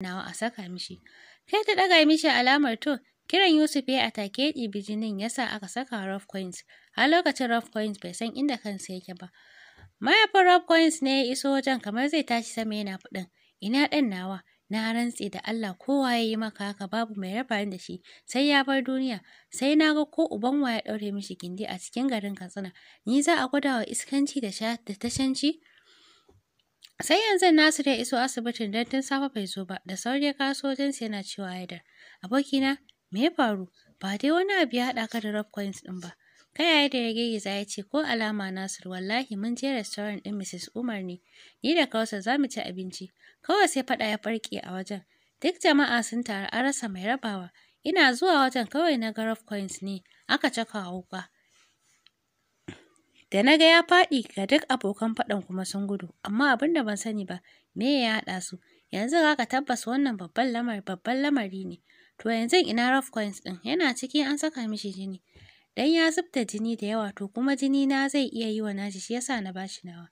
nawa a saka mishi. Kai ta ɗaga mishi alamar to, kiran Yusuf ya a take ya ɗibi jinin ya sa aka saka rough coins. Har lokacin rough coins bai san inda kansa yake ba. Mahaifin rough coins ne ya iso wajen kamar zai tashi sama yana faɗin, ina ɗan nawa, na rantse da Allah kowa ya yi maka haka babu mai raba da shi, sai ya bar duniya, sai na ga ko uban wa ya ɗaure mishi gindi a cikin garin Katsina, ni za a gwada wa iskanci da tashanci? Sai yanzu Nasiru ya iso asibitin don tun safe bai zo ba, da sauri ya kaso wajensa yana cewa Haidar, abokina, me ya faru? Ba dai wani abu ya haɗa ka da rough coins ɗin ba. Kai Haidar ya girgiza ya ce ko alama Nasiru wallahi mun je restaurant ɗin Mrs. Umar ne, ni da Kausar za mu ci abinci, kawai sai faɗa ya ɓarke a wajen. Duk jama'a sun taru an rasa mai rabawa, ina zuwa wajen kawai na ga rough coins ne, aka caka wuƙa. Da na ga ya faɗi ga duk abokan faɗan kuma sun gudu, amma abin da ban sani ba, me ya haɗa su? Yanzu haka tabbas wannan babban lamari ne. To yanzu ina rough coins ɗin? Yana ciki an saka mishi jini. Dan ya zubta jini da yawa to kuma jini na zai iya yi wa nashi shi yasa na bashi nawa.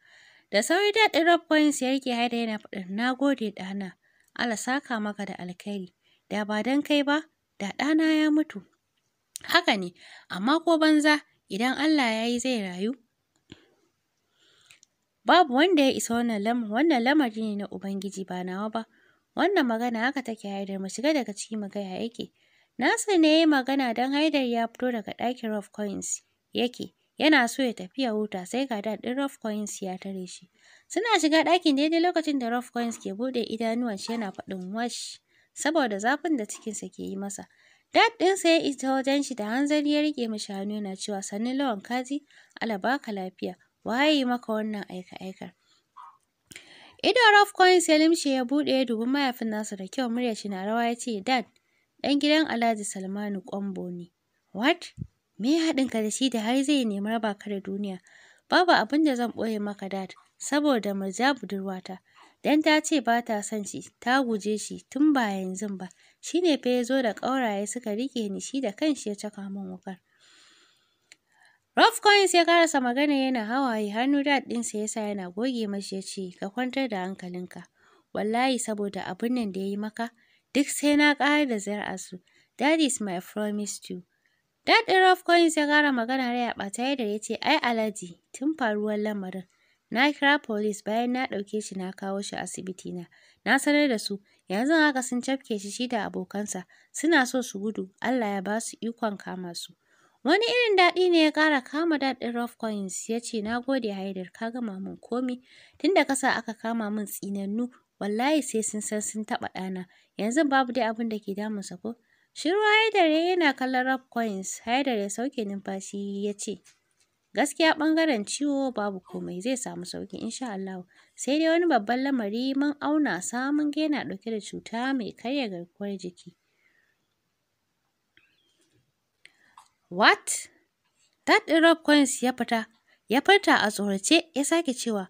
Da sauri daɗin rough coins ya rike Haidar yana faɗin na gode ɗana. Allah saka maka da alkhairi. Da ba dan kai ba, da ɗana ya mutu. Haka ne, amma ko banza idan Allah ya yi zai rayu. Babu wanda ya isa wannan lamari ne na Ubangiji ba nawa ba. Wannan magana haka take Haidar mu shiga daga ciki mu ga ya yake. Nasir ne ya yi magana don Haidar ya fito daga ɗakin rough coins yake. Yana so ya tafi ya huta sai ga dad ɗin rough coins ya tare shi. Suna shiga ɗakin daidai lokacin da rough coins ke buɗe idanuwan shi yana faɗin wash saboda zafin da cikinsa ke yi masa. Dad ɗinsa ya isa wajen shi da hanzari ya riƙe mishi hannu yana cewa sannu lawan kaji Allah baka lafiya. Waye maka wannan aika-aikar? Ido rough coins ya limshe ya buɗe ya dubi mahaifin nasa da kyau muryar shi na rawa ya ce dad ɗan gidan Alhaji Salmanu Kwambo ne. What? Me ya haɗin ka da shi da har zai nemi raba ka da duniya? Babu abin da zan ɓoye maka dad saboda Murja budurwata. Dan ta ce ba ta son shi, ta guje shi tun ba yanzu ba. Shi ne fa ya zo da ƙauraye suka riƙe ni shi da kanshi ya caka min wuƙar. Rough coins ya karasa magana yana hawaye hannu dad ɗinsa ya sa yana goge mashi ya ce ka kwantar da hankalinka. Wallahi saboda abin nan da ya yi maka duk sai na ƙarar da zuri'arsu. That is my promise to you. Dad ɗin rough coins ya ƙara magana rai a ɓata da ya ce ai Alhaji tun faruwar lamarin. Na kira police bayan na ɗauke shi na kawo shi asibiti na. Na sanar da su yanzu haka sun cafke shi da abokansa suna so su gudu Allah ya ba su ikon kama su. Wani irin daɗi ne ya ƙara kama daɗin rough coins ya ce na gode Haidar ka gama min komi tunda ka sa aka kama min tsinannu wallahi sai sun san sun taɓa ɗana yanzu babu dai abin da ke damunsa ko. Shiru Haidar yana kallon rough coins Haidar ya sauke numfashi ya ce gaskiya ɓangaren ciwo babu komai zai samu sauƙi insha Allah sai dai wani babban lamari mun auna sa mun ga yana ɗauke da cuta mai karya garkuwar jiki. What? Dad ɗin rough coins ya furta a tsorace ya sake cewa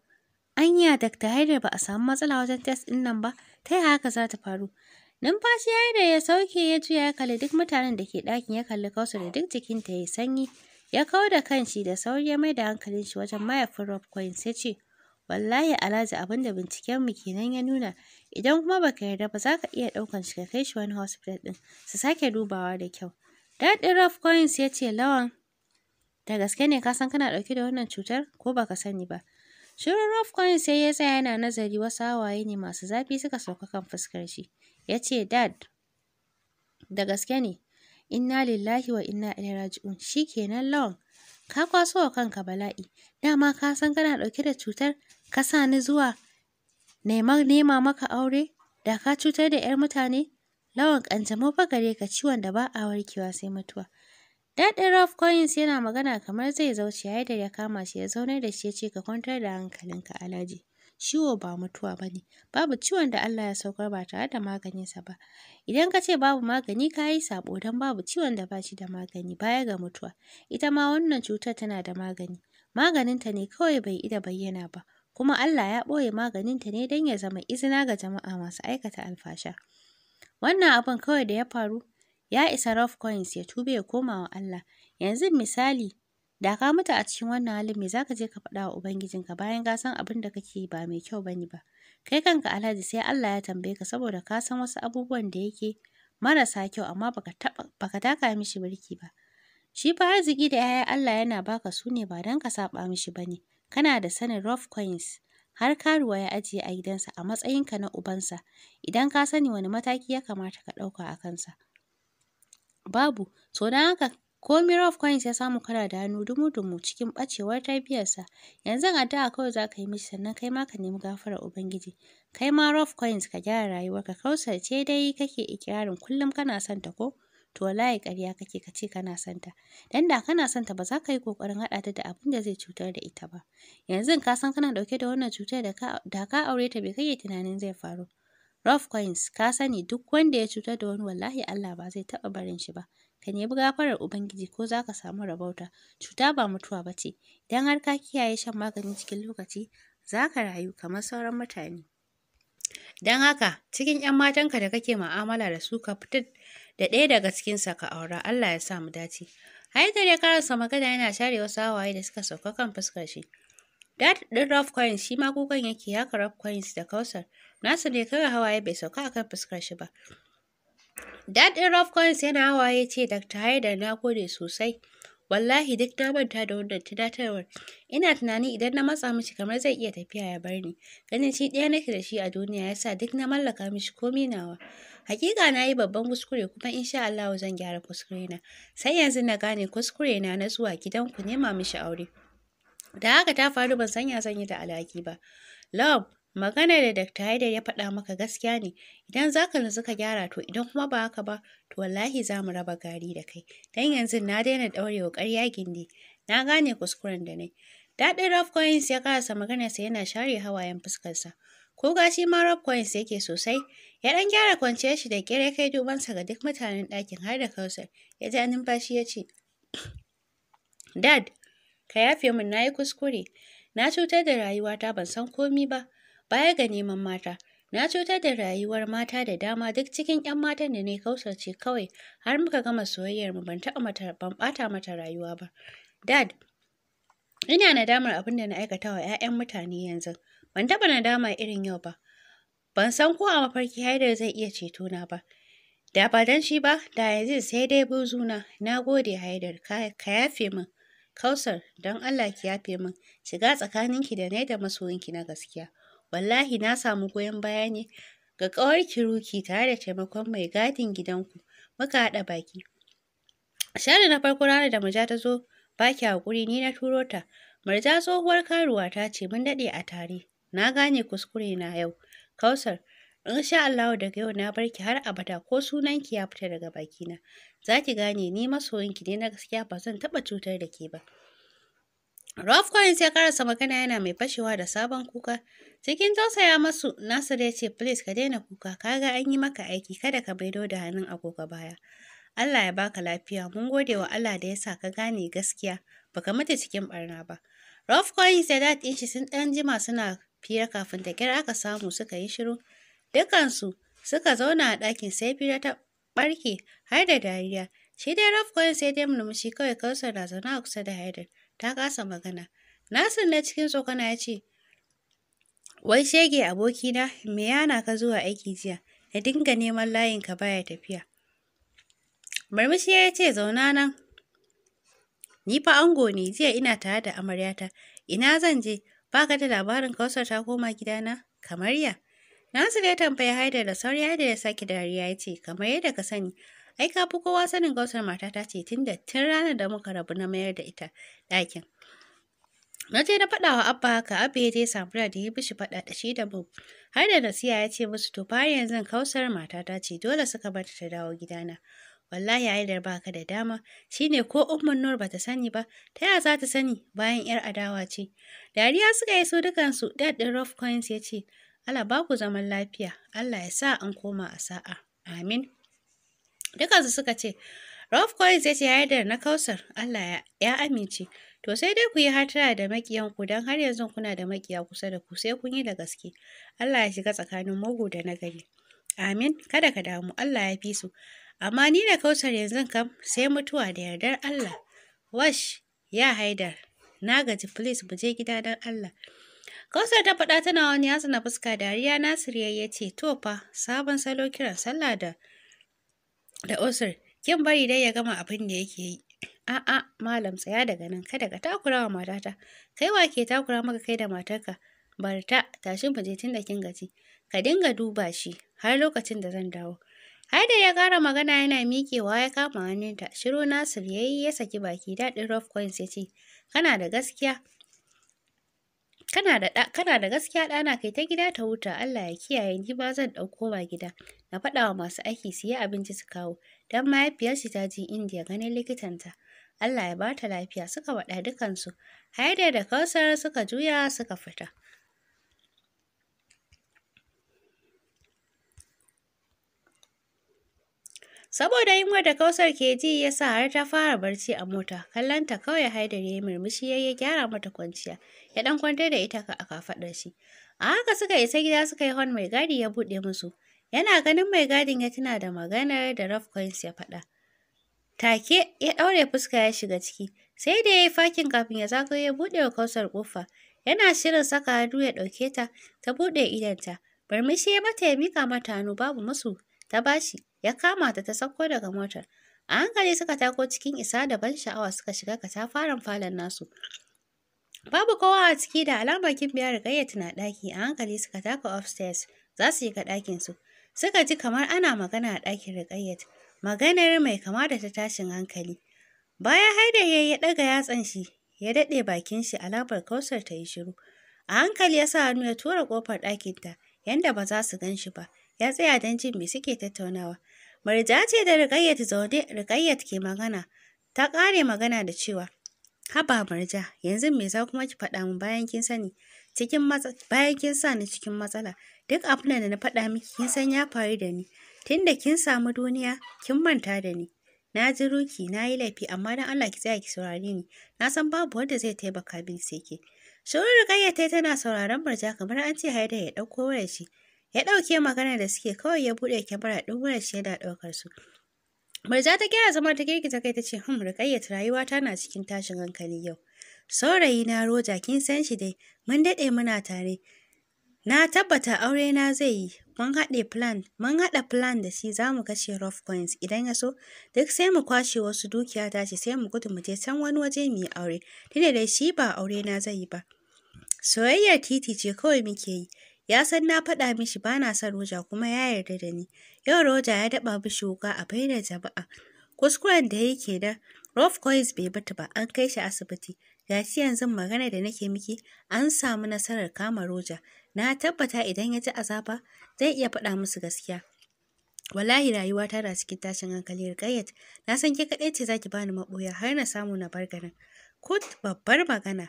anya Dr. Haidar ba a samu matsala wajen test ɗin nan ba ta yaya haka za ta faru? Numfashi Haidar ya sauke ya juya ya kalli duk mutanen da ke ɗakin ya kalli Kausar da duk jikinta ya sanyi ya kawar da kanshi da sauri ya mai da hankalin shi wajen mahaifin rough coins ya ce wallahi Alhaji abin da binciken mu kenan ya nuna idan kuma baka yarda ba za ka iya ɗaukan shi ka kai shi wani hospital ɗin su sake dubawa da kyau. Dad ɗin rough coins ya ce lawan da gaske ne ka san kana ɗauke da wannan cutar ko baka sani ba. Shirin rough coins sai ya tsaya yana nazari wasu hawaye ne masu zafi suka sauka kan fuskar shi. Ya ce dad da gaske ne inna lillahi wa inna ilaihi raji'un shikenan lawan ka kwaso wa kanka bala'i dama ka san kana ɗauke da cutar ka sa ni zuwa nema maka aure da ka cutar da 'yar mutane lawan ƙanjamau fa gare ka ciwon da ba a warkewa sai mutuwa. Daɗin rough coins yana magana kamar zai zauce Haidar ya kama shi ya zaunar da shi ya ce ka kwantar da hankalinka Alhaji. Ciwo ba mutuwa ba ne, babu ciwon da Allah ya saukar ba tare da maganinsa ba. Idan ka ce babu magani ka yi saɓo don babu ciwon da ba shi da magani baya ga mutuwa. Ita ma wannan cutar tana da magani. Maganinta ne kawai bai ida bayyana ba, kuma Allah ya ɓoye maganinta ne don ya zama izina ga jama'a masu aikata alfasha. Wannan abin kawai da ya faru ya isa rough coins ya tube ya koma wa Allah. Yanzu misali, da ka mutu a cikin wannan halin me za ka je ka faɗa wa Ubangijinka bayan ka san abin da kake yi ba mai kyau bane ba. Kai kanka Alhaji sai Allah ya tambaye ka saboda ka san wasu abubuwan da yake marasa kyau amma baka taka mishi birki ba. Shi fa arziki da 'ya'ya Allah yana baka su ne ba don ka saba mishi ba ne. Kana da sanin rough coins har karuwa ya ajiye a gidansa a matsayinka na ubansa. Idan ka sani wani mataki ya kamata ka ɗauka a kansa. Babu, so don haka komi rough coins ya samu kana da hannu dumu-dumu cikin ɓacewar tarbiyarsa. Yanzu addu'a kawai za ka yi mishi sannan kai ma ka nemi gafarar Ubangiji. Kai ma rough coins ka gyara rayuwarka. Kausar ce dai kake ikirarin kullum kana son ta ko? To wallahi ƙarya kake ka ce kana son ta. Dan da kana son ta ba za ka yi ƙoƙarin haɗa ta da abin da zai cutar da ita ba. Yanzu ka san kana ɗauke da wannan cutar da ka aure ta bai kake tunanin zai faru. Rough coins ka sani duk wanda ya cutar da wani wallahi Allah ba zai taɓa barin shi ba. Ka nemi gafarar Ubangiji ko za ka samu rabauta. Cuta ba mutuwa ba ce. Idan har ka kiyaye shan magani cikin lokaci, za ka rayu kamar sauran mutane. Don haka, cikin 'yan matanka da kake mu'amala da su ka fitar da ɗaya daga cikinsa ka aura, Allah ya sa mu dace. Haidar ya karasa magana yana share wasu hawaye da suka sauka kan fuskar shi. Dad ɗin rough coins shi ma kukan yake haka rough coins da Kausar. Nasu ne kawai hawaye bai sauka akan fuskar shi ba. Dad ɗin rough coins yana hawaye ce Dr. Haidar na gode sosai. Wallahi duk na manta da wannan tunatarwar. Ina tunanin idan na matsa mishi kamar zai iya tafiya ya bar ni. Ganin shi ɗaya nake da shi a duniya yasa duk na mallaka mishi komai nawa. Hakika na yi babban kuskure kuma insha Allah zan gyara kuskure na. Sai yanzu na gane kuskure na zuwa gidanku nema mishi aure. Da haka ta faru ban sanya zan yi da alhaki ba. Love, magana da Dr. Haidar ya faɗa maka gaskiya ne. Idan za ka nutsu ka gyara to idan kuma ba haka ba, to wallahi za mu raba gari da kai. Dan yanzu na daina ɗaurewa ƙarya gindi. Na gane kuskuren da nai. Daɗin rough coins ya karasa maganarsa yana share hawayen fuskarsa. Ko gashi ma rough coins yake sosai. Ya ɗan gyara kwanciyar shi da ƙyar kai dubansa ga duk mutanen ɗakin har da Kausar. Ya ja numfashi ya ce, Dad, ka yafe min na yi kuskure. Na cutar da rayuwata ban san komi ba. Baya ga neman mata, na cutar da rayuwar mata da dama duk cikin 'yan matan da ne Kausar ce kawai har muka gama soyayyarmu ban ɓata mata rayuwa ba. Dad, ina nadamar abin da na aikata wa 'ya'yan mutane yanzu. Ban taɓa nadama irin yau ba. Ban san ko a mafarki Haidar zai iya ceto na ba. Da ba don shi ba, da yanzu sai dai buzuna. Na gode Haidar, ka yafe min. Kausar, don Allah ki yafe min. Shiga tsakaninki da ni da masoyinki na gaskiya. Wallahi na samu goyon baya ne ga ƙawarki Ruki tare da taimakon mai gadin gidanku. Muka haɗa baki. Share na farko ranar da Murja ta zo baki haƙuri ni na turo ta. Murja tsohuwar karuwa ta ce mun daɗe a tare. Na gane kuskure na yau. Kausar, insha Allah daga yau na barki har abada ko sunanki ya fita daga bakina. Za ki gane ni masoyinki ne na gaskiya ba zan taɓa cutar da ke ba. Rough coins ya karasa magana yana mai fashewa da sabon kuka. Cikin tausaya masu, Nasir ya ce, please ka daina kuka, kaga an yi maka aiki, kada ka maido da hannun agogo baya. Allah ya baka lafiya, mun gode wa Allah da ya sa ka gane gaskiya, baka mutu cikin barna ba. Rough coins da dad ɗin shi sun ɗan jima suna fira kafin da ƙyar aka samu suka yi shiru. Dukansu suka zauna a ɗakin sai fira ta ɓarke har da dariya. Shi dai rough coins sai dai murmushi kawai Kausar na zaune a kusa da Haidar. Ta kasa magana. Nasir na cikin tsokana ya ce, wai shege abokina, me yana ka zuwa aiki jiya? Na dinga neman layinka baya tafiya. Murmushi ya ce, zauna nan. Ni fa ango ne, jiya ina tare da amaryata. Ina zan je? Ba ka da labarin Kausar ta koma gidana? Kamar ya? Nasir ya tambayi Haidar da sauri Haidar ya sake dariya ya ce, kamar yadda ka sani. Ai ka fi kowa sanin Kausar matata ce tun ranar da muka rabu na mayar da ita ɗakin. Na je na faɗa wa Abba haka, Abba ya je Samira da ya bishi faɗa da shi da mu. Har da nasiya ya ce musu to fa yanzu Kausar matata ce dole suka bar ta dawo gidana. Wallahi Haidar baka da dama, shine ko Ummun Nur bata sani ba, ta yaya za ta sani bayan 'yar adawa ce. Dariya suka yi su dukansu, Dad ɗin Rough Coins ya ce, Allah ba ku zaman lafiya, Allah ya sa an koma a sa'a. Amin. Dukansu suka ce, Rough Coins ya ce Haidar na Kausar, Allah ya amince. To sai dai ku yi hatara da maƙiyanku don har yanzu kuna da maƙiya kusa da ku sai kun yi da gaske. Allah ya shiga tsakanin mugu da nagari. Amin, kada ka damu, Allah ya fi su. Amma ni da Kausar yanzu kam sai mutuwa da yardar Allah. Wash, ya Haidar, na gaji please mu je gida don Allah. Kausar ta faɗa tana wani yatsa na fuska. Dariya Nasir ya ce, to fa, sabon salo kiran sallah da Usur. Kin bari dai ya gama abin da yake yi. A'a, malam tsaya daga nan, kada ka takura wa matata. Kai wa ke takura maka kai da matarka? Bar ta, tashi mu je tun da kin gaji. Ka dinga duba shi har lokacin da zan dawo. Haidar ya ƙara magana yana miƙewa ya kama hannunta. Shiru Nasir ya yi ya saki baki. Daɗin rough coins ya ce, kana da gaskiya. Kana da gaskiya ɗana, kai ta gida ta huta. Allah ya kiyaye, ni ba zan ɗauko ba gida. Na faɗa wa masu aiki su yi abinci su kawo. Don mahaifiyarsu ta je Indiya ganin likitanta. Allah ya ba ta lafiya, suka faɗa dukansu. Haidar da Kausar suka juya suka fita. Saboda yunwar da Kausar ke ji ya sa har ta fara barci a mota. Kallonta kawai Haidar ya yi murmushi ya gyara mata kwanciya. Ya ɗan kwantar da ita a kafaɗar shi. A haka suka isa gida suka yi hon mai gadi ya buɗe musu. Yana ganin mai gadin ya tuna da maganar da rough coins ya faɗa. Take ya ɗaure fuska ya shiga ciki. Sai da ya yi fakin kafin ya zagayo ya buɗe wa Kausar ƙofa. Yana shirin saka hannu ya ɗauke ta, ta buɗe idonta. Murmushi ya mata ya miƙa mata hannu babu musu. Ta bashi, ya kama ta sauko daga motar. A hankali suka tako cikin isa da ban sha'awa suka shiga katafaren falon nasu. Babu kowa a ciki da alamar Gimbiya Ruqayyat na ɗaki. A hankali suka taka upstairs za su shiga ɗakinsu. Suka ji kamar ana magana a ɗakin Ruqayyat. Maganar mai kama da ta tashin hankali. Bayan Haidar ya ɗaga yatsan shi, ya daɗe bakin shi alamar Kausar ta yi shiru. A hankali ya sa hannu ya tura ƙofar ɗakinta, yanda ba za su gan shi ba. Ya tsaya don jin me suke tattaunawa. Marja ce da Ruqayyat zaune, Ruqayyat ke magana. Ta ƙare magana da cewa, haba Marja, yanzu me za kuma ki faɗa min bayan kin sani bayan kin sa ni cikin matsala. Duk abin da na faɗa miki kin san ya faru da ni. Tunda kin samu duniya, kin manta da ni. Na ji ruki, na yi laifi, amma don Allah ki tsaya ki saurare ni. Na san babu wanda zai taimaka min sai ke. Shiru Ruqayyat tana sauraron Marja kamar an ce Haidar ya ɗauko wayar shi. Ya ɗauke magana da suke kawai ya buɗe kyamara ɗin wayar shi yana ɗaukar su. Marja ta kira zama ta girgiza kai ta ce, Ruqayyat rayuwa tana cikin tashin hankali yau. Saurayi na Roja kin san shi dai, mun daɗe muna tare. Na tabbata aure na zai yi. Mun haɗa plan da shi za mu kashe rough coins idan ya so, duk sai mu kwashe wasu dukiya tashi sai mu gudu mu je can wani waje mu yi aure. Tunda dai shi ba aure na zai yi ba. Soyayyar titi ce kawai muke yi. Ya san na faɗa mishi ba na son Roja kuma ya yarda da ni. Yau Roja ya daɓa mishi wuƙa a bainar jama'a. Kuskuren da yake da rough coins bai bata ba, an kai shi asibiti. Ga shi yanzu magana da nake miki an samu nasarar kama Roja. Na tabbata idan ya ji azaba zai iya faɗa musu gaskiya. Wallahi rayuwa tana cikin tashin hankali Ruqayyat. Na san ke kaɗai ce za ki bani maɓoya har na samu na bar garin. Kut babbar magana.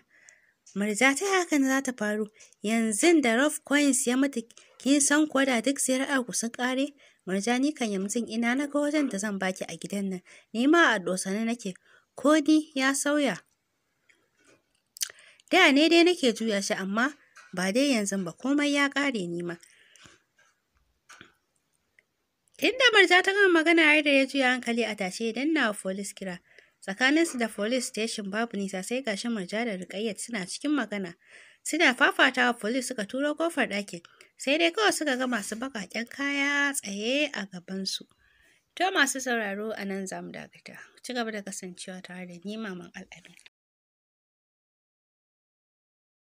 Marja ta hakan za ta faru. Yanzu da rough coins ya mutu kin san kuwa da duk zuri'ar ku sun ƙare. Marja ni kan yanzu ina na ga wajen da zan baki a gidan nan. Ni ma a dosane nake. Ko ni ya sauya. Da ne dai nake juya shi amma ba dai yanzu ba komai ya ƙare ni ma. Tunda Marja ta gama magana har da ya juya hankali a tashe dan na police kira. Tsakaninsu da police station babu nisa sai gashi Marja da Ruqayyat suna cikin magana. Suna fafatawa police suka turo kofar ɗakin. Sai dai kawai suka ga masu baƙaƙen kaya tsaye a gabansu. To masu sauraro a nan za mu dakata. Ci gaba da kasancewa tare da ni Maman Al'amin.